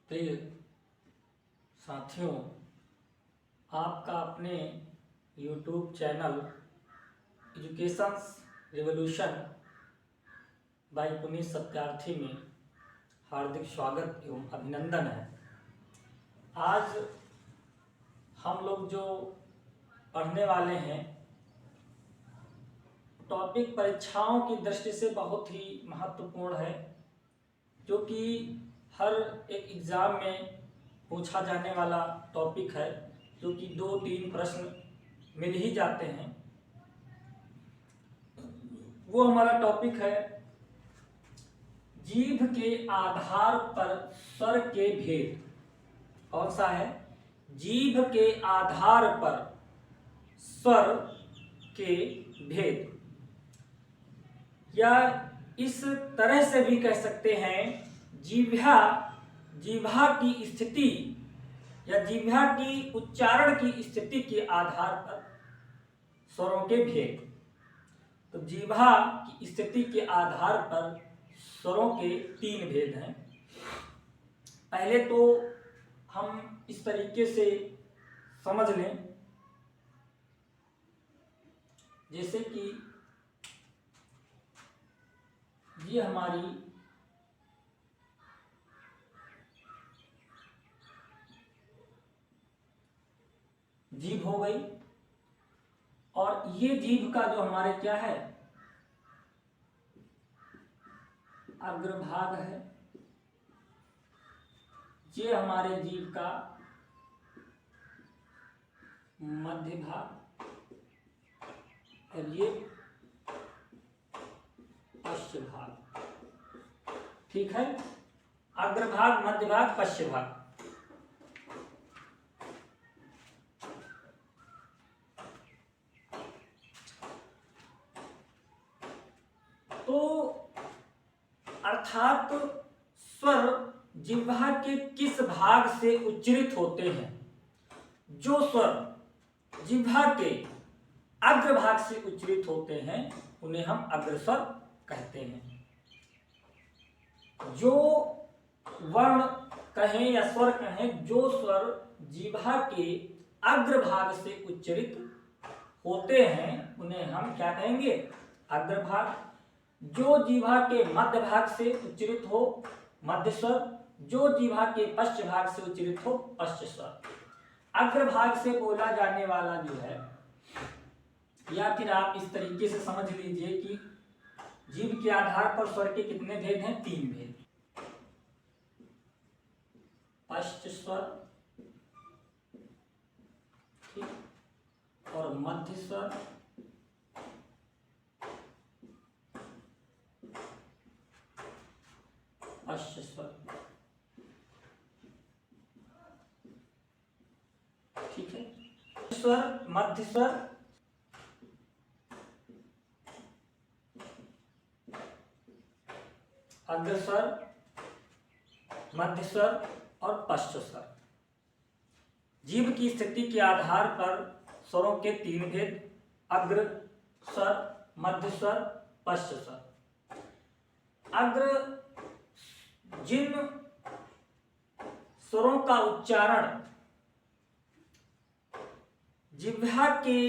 प्रिय साथियों, आपका अपने YouTube channel education revolution by Puneet Satyarthi में हार्दिक स्वागत एवं अभिनंदन है। आज हम लोग जो पढ़ने वाले हैं टॉपिक परीक्षाओं की दृष्टि से बहुत ही महत्वपूर्ण है, जो कि हर एक एग्ज़ाम में पूछा जाने वाला टॉपिक है, जो कि 2-3 प्रश्न मिल ही जाते हैं। वो हमारा टॉपिक है जीभ के आधार पर स्वर के भेद। कौन सा है? जीभ के आधार पर स्वर के भेद, या इस तरह से भी कह सकते हैं जीभा की स्थिति या जीभा की उच्चारण की स्थिति के आधार पर स्वरों के भेद। तो जीभा की स्थिति के आधार पर स्वरों के 3 भेद हैं। पहले तो हम इस तरीके से समझ लें, जैसे कि ये हमारी जीभ हो गई, और ये जीभ का जो हमारे क्या है, अग्रभाग है। ये हमारे जीभ का मध्य भाग, और ये पश्च भाग। ठीक है, अग्रभाग, मध्य भाग, पश्च भाग। तो अर्थात स्वर जिह्वा के किस भाग से उच्चरित होते हैं? जो स्वर जिह्वा के अग्रभाग से उच्चरित होते हैं उन्हें हम अग्रस्वर कहते हैं। जो वर्ण कहें या स्वर कहें, जो स्वर जिह्वा के अग्रभाग से उच्चरित होते हैं उन्हें हम क्या कहेंगे? अग्रभाग। जो जिह्वा के मध्य भाग से उच्चरित हो, मध्य स्वर। जो जिह्वा के पश्च भाग से उच्चरित हो, पश्च स्वर। अग्रभाग से बोला जाने वाला जो है, या फिर आप इस तरीके से समझ लीजिए कि जीभ के आधार पर स्वर के कितने भेद हैं? 3 भेद। पश्च स्वर, ठीक, और मध्य स्वर, पश्च स्वर। ठीक है, स्वर, मध्य स्वर, अग्रस्वर, मध्य स्वर और पश्च स्वर। जीभ की स्थिति के आधार पर स्वरों के 3 भेद: अग्र स्वर, मध्य स्वर, पश्च स्वर। अग्र जिन स्वरों का उच्चारण जिह्वा के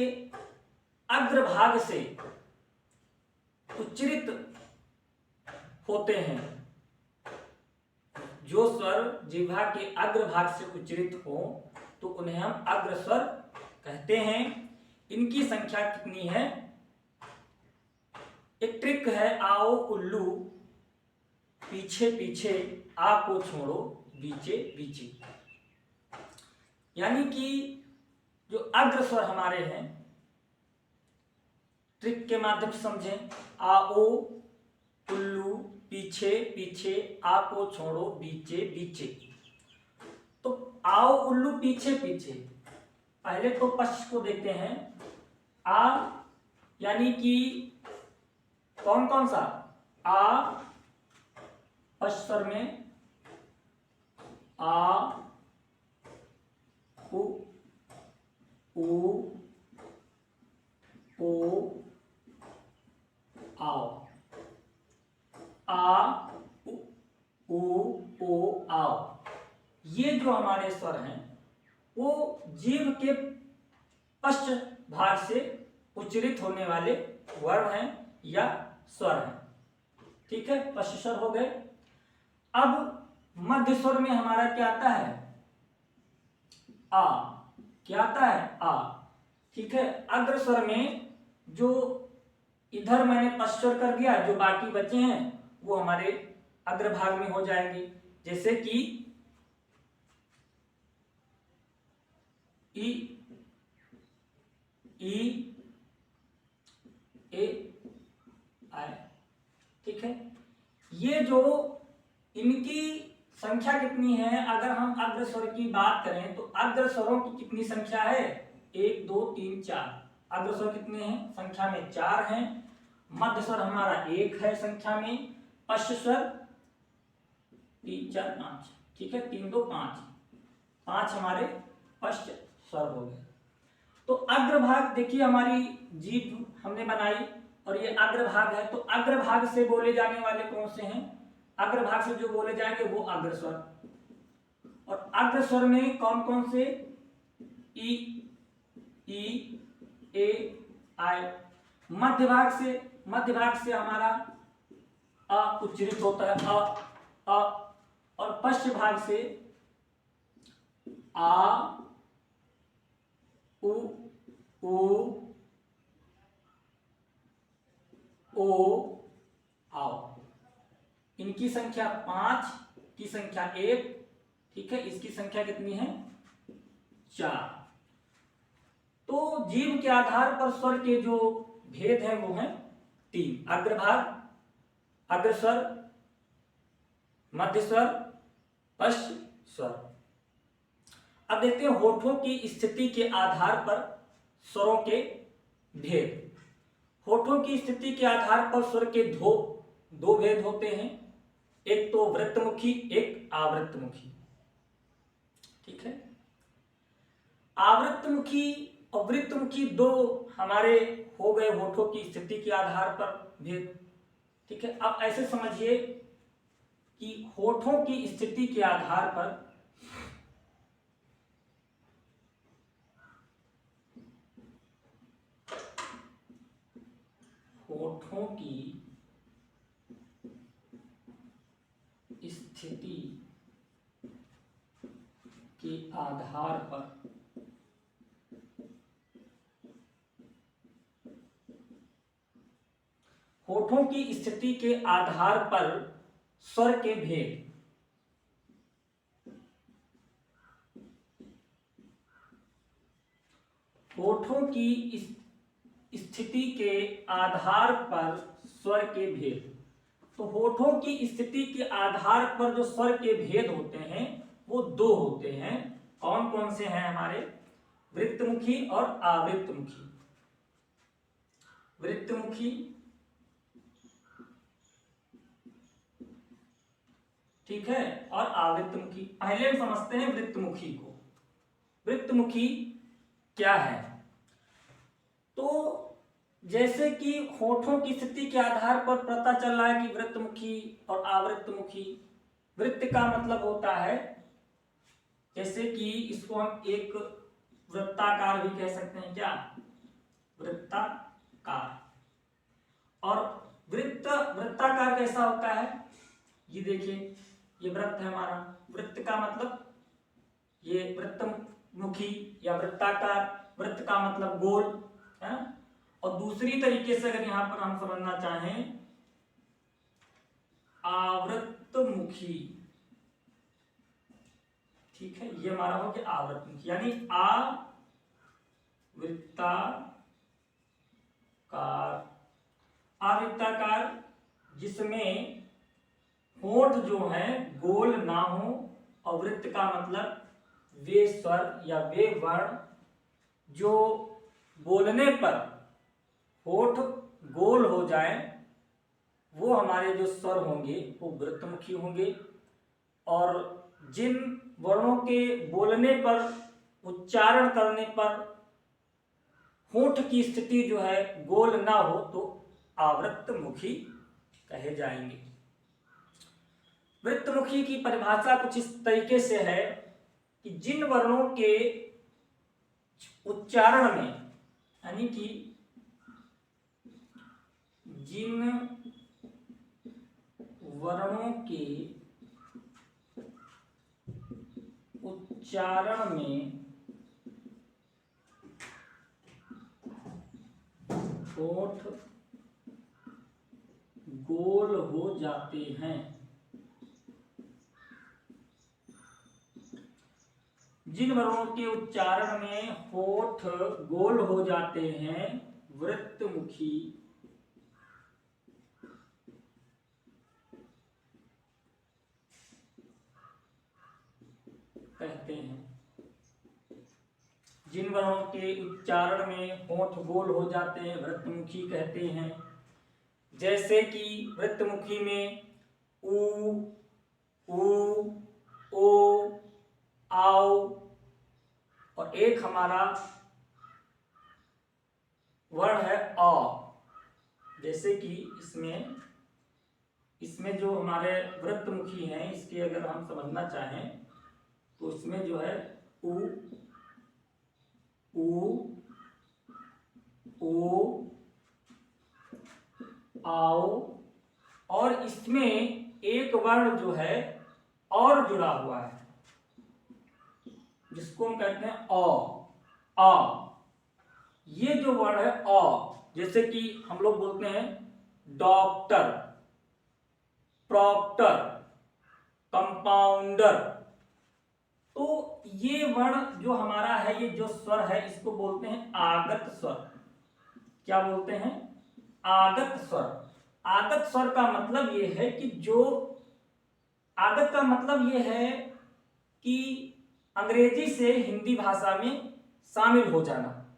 अग्रभाग से उच्चरित होते हैं, जो स्वर जिह्वा के अग्रभाग से उच्चरित हो तो उन्हें हम अग्रस्वर कहते हैं। इनकी संख्या कितनी है? एक ट्रिक है, आओ उल्लू पीछे पीछे, आ को छोड़ो बीचे बीचे। यानी कि जो अग्रस्वर हमारे हैं, ट्रिक के माध्यम से समझें। आओ उल्लू पीछे पीछे, आ को छोड़ो बीचे बीचे। तो आओ उल्लू पीछे पीछे, पहले तो पश्च को देखते हैं। आ यानी कि कौन कौन सा? आ पश्च स्वर में आ, उ, ओ, आओ। आ, उ, ओ, आओ। ये जो हमारे स्वर हैं वो जीभ के पश्च भाग से उच्चरित होने वाले वर्ण हैं या स्वर हैं। ठीक है, पश्च स्वर हो गए। अब मध्य स्वर में हमारा क्या आता है? आ। क्या आता है? आ। ठीक है, अग्र स्वर में जो इधर मैंने पश्च स्वर कर दिया, जो बाकी बचे हैं वो हमारे अग्रभाग में हो जाएंगे, जैसे कि ई, ई, ए, आए। ठीक है, ये जो इनकी संख्या कितनी है? अगर हम अग्र स्वर की बात करें तो अग्र स्वरों की कितनी संख्या है? 1 2 3 4। अग्र स्वर कितने हैं? संख्या में 4 हैं। मध्य स्वर हमारा 1 है संख्या में। पश्च स्वर 3 4 5। ठीक है, 3 2 5, 5 हमारे पश्च स्वर हो गए। तो अग्रभाग देखिए, हमारी जीभ हमने बनाई और ये अग्रभाग है, तो अग्रभाग से बोले जाने वाले कौन से हैं? अग्रभाग से जो बोले जाएंगे वो अग्र स्वर। और अग्र स्वर में कौन कौन से? ई, ई, ए, आए। मध्य भाग से हमारा अ उच्चरित होता है, अ। और पश्चिम भाग से आ, उ, ओ, आओ। इनकी संख्या 5 की संख्या 1। ठीक है, इसकी संख्या कितनी है? 4। तो जीभ के आधार पर स्वर के जो भेद हैं वो हैं 3: अग्रभाग, अग्र स्वर, मध्य स्वर, पश्च स्वर। अब देखते हैं होठों की स्थिति के आधार पर स्वरों के भेद। होठों की स्थिति के आधार पर स्वर के दो भेद होते हैं, एक तो वृत्तमुखी, एक आवृत्तमुखी। ठीक है, आवृत्तमुखी और वृत्तमुखी दो हमारे हो गए होठों की स्थिति के आधार पर भेद। ठीक है, अब ऐसे समझिए कि होठों की स्थिति के आधार पर होठों की स्थिति के आधार पर होठों की स्थिति के आधार पर स्वर के भेद। होठों की स्थिति के आधार पर स्वर के भेद। तो होठों की स्थिति के आधार पर जो स्वर के भेद होते हैं वो दो होते हैं। कौन कौन से हैं हमारे? वृत्तमुखी और आवृत्तमुखी। वृत्तमुखी, ठीक है, और आवृत्तमुखी। पहले हम समझते हैं वृत्तमुखी को। वृत्तमुखी क्या है? तो जैसे कि होठों की स्थिति के आधार पर पता चल रहा है कि वृत्तमुखी और आवृत्तमुखी। वृत्त का मतलब होता है, जैसे कि इसको हम एक वृत्ताकार भी कह सकते हैं। क्या? वृत्ताकार। और वृत्ताकार कैसा होता है? ये देखिए, ये वृत्त है हमारा। वृत्त का मतलब ये वृत्तमुखी या वृत्ताकार। वृत्त का मतलब गोल है। और दूसरी तरीके से अगर यहां पर हम समझना चाहें, आवृत्तमुखी। ठीक है, ये हमारा हो गया आवृत्तमुखी, यानी आवृत्ताकार जिसमें होठ जो है गोल ना हो। और वृत्त का मतलब वे स्वर या वे वर्ण जो बोलने पर होठ गोल हो जाए, वो हमारे जो स्वर होंगे वो वृत्तमुखी होंगे। और जिन वर्णों के बोलने पर, उच्चारण करने पर होठ की स्थिति जो है गोल ना हो तो आवृत्तमुखी कहे जाएंगे। वृत्तमुखी की परिभाषा कुछ इस तरीके से है कि जिन वर्णों के उच्चारण में, यानी कि जिन वर्णों के उच्चारण में होठ गोल हो जाते हैं, जिन वर्णों के उच्चारण में होठ गोल हो जाते हैं वृत्तमुखी कहते हैं। जिन वर्णों के उच्चारण में होठ गोल हो जाते हैं वृत्तमुखी कहते हैं। जैसे कि वृत्तमुखी में ऊ, ऊ, ओ, आओ, और एक हमारा वर्ण है अ। जैसे कि इसमें जो हमारे वृत्तमुखी हैं, इसके अगर हम समझना चाहें तो इसमें जो है उ, ओ, आओ, और इसमें एक वर्ण जो है और जुड़ा हुआ है जिसको हम कहते हैं अ, आ। ये जो वर्ण है अ, जैसे कि हम लोग बोलते हैं डॉक्टर, प्रॉक्टर, कंपाउंडर। तो ये वर्ण जो हमारा है, ये जो स्वर है, इसको बोलते हैं आगत स्वर। क्या बोलते हैं? आगत स्वर। आगत स्वर का मतलब ये है कि जो आगत का मतलब ये है कि अंग्रेजी से हिंदी भाषा में शामिल हो जाना।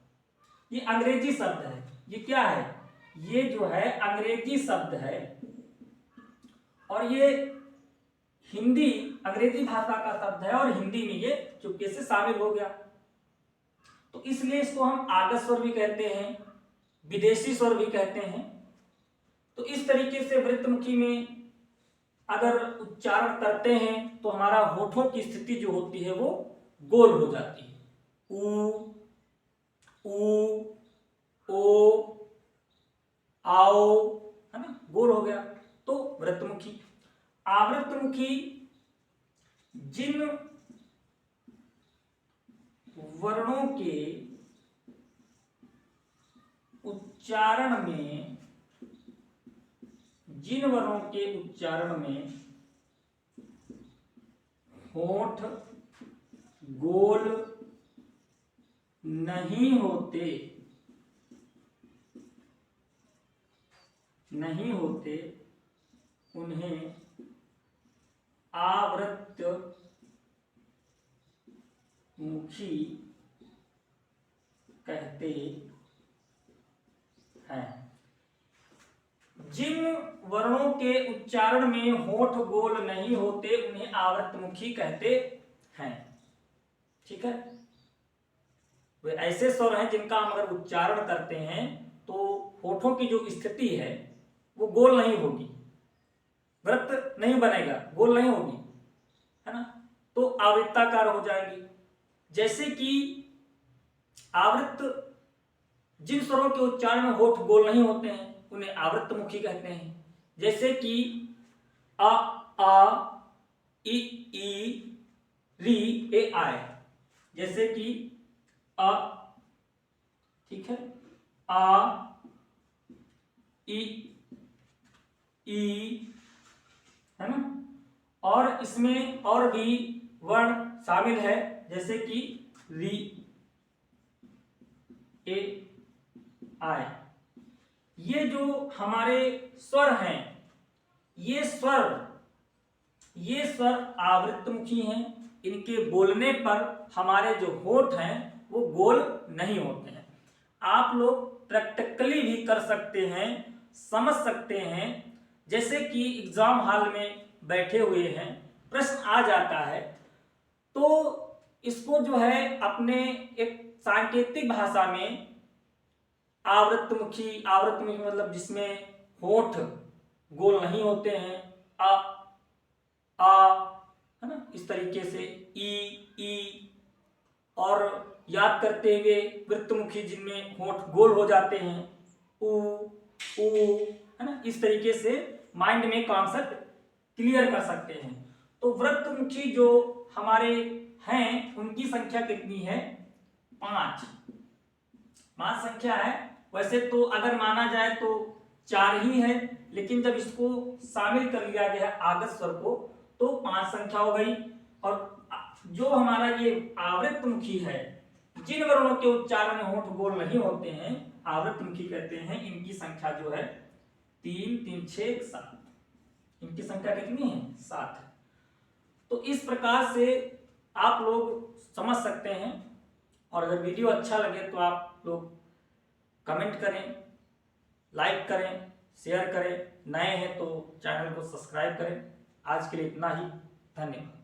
ये अंग्रेजी शब्द है। ये क्या है? ये जो है अंग्रेजी शब्द है, और ये हिंदी अंग्रेजी भाषा का शब्द है और हिंदी में ये चुपके से शामिल हो गया। तो इसलिए इसको हम आगत स्वर भी कहते हैं, विदेशी स्वर भी कहते हैं। तो इस तरीके से वृत्तमुखी में अगर उच्चारण करते हैं तो हमारा होठों की स्थिति जो होती है वो गोल हो जाती है। ऊ, ओ, आओ, है ना, गोल हो गया। तो वृत्तमुखी। आवृत्तमुखी जिन वर्णों के उच्चारण में होठ गोल नहीं होते उन्हें आवृत्तमुखी कहते हैं। जिन वर्णों के उच्चारण में होठ गोल नहीं होते उन्हें आवृत्तमुखी कहते हैं। ठीक है, वे ऐसे स्वर हैं जिनका हम अगर उच्चारण करते हैं तो होठों की जो स्थिति है वो गोल नहीं होगी, वृत्त नहीं बनेगा, गोल नहीं होगी, है ना, तो आवृत्ताकार हो जाएंगी। जैसे कि आवृत्त जिन स्वरों के उच्चारण में होठ गोल नहीं होते हैं उन्हें आवृत्तमुखी कहते हैं। जैसे कि आ, इ, री, ए, आए। जैसे कि अ, ठीक है, आ, ई, है ना, और इसमें और भी वर्ण शामिल है जैसे कि री, ए, आए। ये जो हमारे स्वर हैं, ये स्वर आवृत्तमुखी हैं। इनके बोलने पर हमारे जो होठ हैं वो गोल नहीं होते हैं। आप लोग प्रैक्टिकली भी कर सकते हैं, समझ सकते हैं। जैसे कि एग्जाम हॉल में बैठे हुए हैं, प्रश्न आ जाता है तो इसको जो है अपने एक सांकेतिक भाषा में आवृत्तमुखी मतलब जिसमें होठ गोल नहीं होते हैं, अ, इस तरीके से ई ई, और याद करते हुए वृत्तमुखी जिनमें होंठ गोल हो जाते हैं, ऊ ऊ, है ना। इस तरीके से माइंड में कॉन्सेप्ट क्लियर कर सकते हैं। तो वृत्तमुखी जो हमारे हैं उनकी संख्या कितनी है? 5 संख्या है। वैसे तो अगर माना जाए तो 4 ही है, लेकिन जब इसको शामिल कर लिया गया है आगत स्वर को तो 5 संख्या हो गई। और जो हमारा ये आवृत्तमुखी है, जिन वर्णों के उच्चारण में होंठ गोल नहीं होते हैं, आवृत्तमुखी कहते हैं, इनकी संख्या जो है 3 3 6 7। इनकी संख्या कितनी है? 7 है। तो इस प्रकार से आप लोग समझ सकते हैं। और अगर वीडियो अच्छा लगे तो आप लोग कमेंट करें, लाइक करें, शेयर करें। नए हैं तो चैनल को सब्सक्राइब करें। आज के लिए इतना ही। धन्यवाद।